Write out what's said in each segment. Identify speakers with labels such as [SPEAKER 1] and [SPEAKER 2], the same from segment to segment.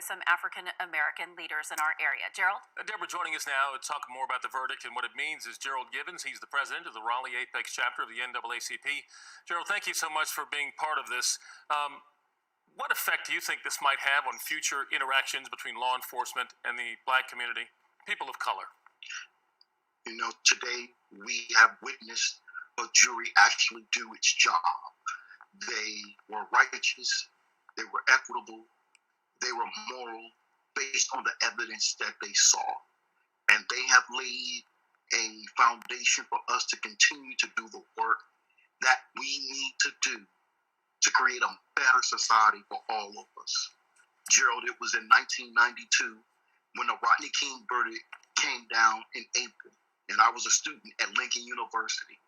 [SPEAKER 1] with some African-American leaders in our area. Gerald?
[SPEAKER 2] Deborah joining us now to talk more about the verdict and what it means is Gerald Givens. He's the president of the Raleigh-Apex chapter of the NAACP. Gerald, thank you so much for being part of this. What effect do you think this might have on future interactions between law enforcement and the black community, people of color?
[SPEAKER 3] You know, today we have witnessed a jury actually do its job. They were righteous, they were equitable, they were moral based on the evidence that they saw. And they have laid a foundation for us to continue to do the work that we need to do to create a better society for all of us. Gerald, it was in 1992 when the Rodney King verdict came down in April. And I was a student at Lincoln University.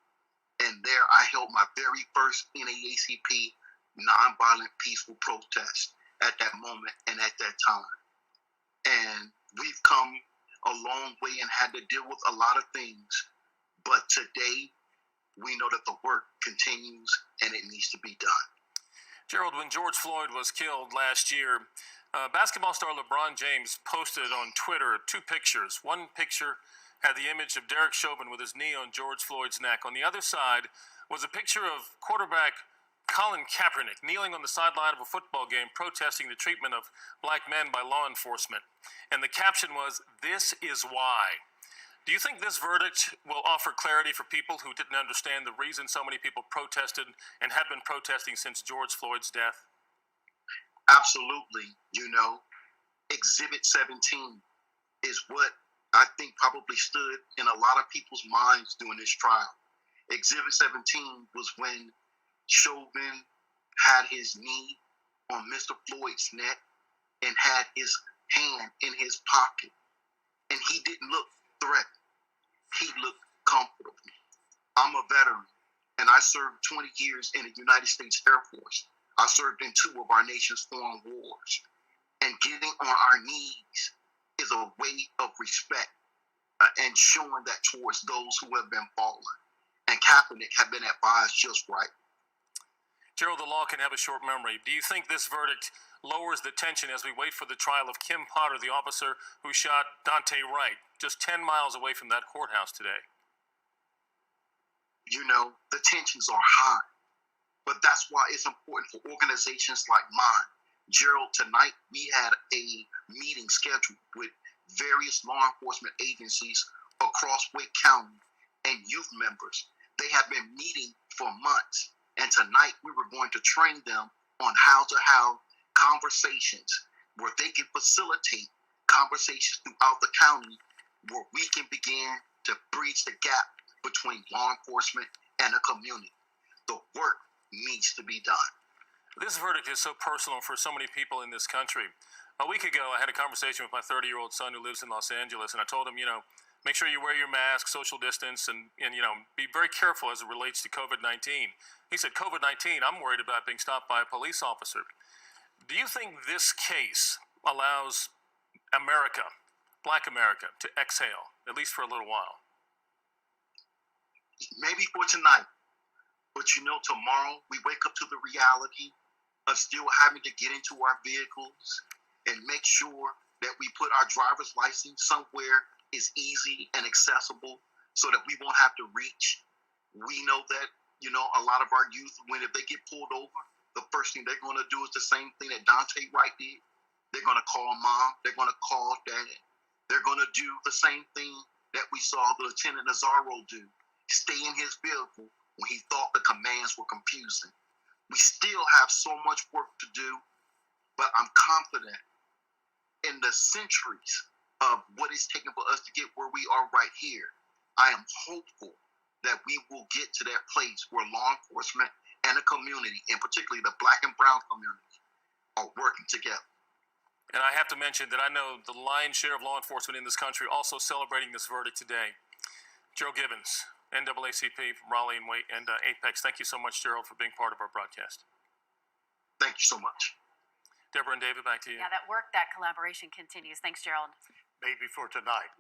[SPEAKER 3] And there I held my very first NAACP nonviolent peaceful protest at that moment and at that time. And we've come a long way and had to deal with a lot of things. But today, we know that the work continues and it needs to be done.
[SPEAKER 2] Gerald, when George Floyd was killed last year, basketball star LeBron James posted on Twitter 2 pictures. One picture had the image of Derek Chauvin with his knee on George Floyd's neck. On the other side was a picture of quarterback Colin Kaepernick kneeling on the sideline of a football game protesting the treatment of black men by law enforcement. And the caption was, "This is why." Do you think this verdict will offer clarity for people who didn't understand the reason so many people protested and have been protesting since George Floyd's death?
[SPEAKER 3] Absolutely. You know, Exhibit 17 is what I think probably stood in a lot of people's minds during this trial. Exhibit 17 was when Chauvin had his knee on Mr. Floyd's neck and had his hand in his pocket. And he didn't look threatened. He looked comfortable. I'm a veteran, and I served 20 years in the United States Air Force. I served in 2 of our nation's foreign wars. And getting on our knees is a way of respect and showing that towards those who have been fallen. And Kaepernick had been advised just right.
[SPEAKER 2] Gerald, the law can have a short memory. Do you think this verdict lowers the tension as we wait for the trial of Kim Potter, the officer who shot Dante Wright, just 10 miles away from that courthouse today?
[SPEAKER 3] You know, the tensions are high. But that's why it's important for organizations like mine. Gerald, tonight we had a meeting scheduled with various law enforcement agencies across Wake County and youth members. They have been meeting for months. And tonight we were going to train them on how to have conversations where they can facilitate conversations throughout the county where we can begin to bridge the gap between law enforcement and the community. The work needs to be done.
[SPEAKER 2] This verdict is so personal for so many people in this country. A week ago, I had a conversation with my 30-year-old son who lives in Los Angeles, and I told him, make sure you wear your mask, social distance, and be very careful as it relates to COVID-19. He said, COVID-19, I'm worried about being stopped by a police officer. Do you think this case allows America, Black America, to exhale, at least for a little while?
[SPEAKER 3] Maybe for tonight. But tomorrow we wake up to the reality of still having to get into our vehicles and make sure that we put our driver's license somewhere is easy and accessible so that we won't have to reach. We know that, a lot of our youth, if they get pulled over, the first thing they're going to do is the same thing that Dante Wright did. They're going to call mom. They're going to call dad. They're going to do the same thing that we saw Lieutenant Nazaro do. Stay in his vehicle when he thought the commands were confusing. We still have so much work to do, but I'm confident in the centuries of what it's taken for us to get where we are right here. I am hopeful that we will get to that place where law enforcement and the community, and particularly the Black and brown community, are working together.
[SPEAKER 2] And I have to mention that I know the lion's share of law enforcement in this country also celebrating this verdict today. Gerald Givens, NAACP from Raleigh and Apex. Thank you so much, Gerald, for being part of our broadcast.
[SPEAKER 3] Thank you so much.
[SPEAKER 2] Deborah and David, back to you.
[SPEAKER 1] Yeah, that work, that collaboration continues. Thanks, Gerald.
[SPEAKER 4] Maybe for tonight.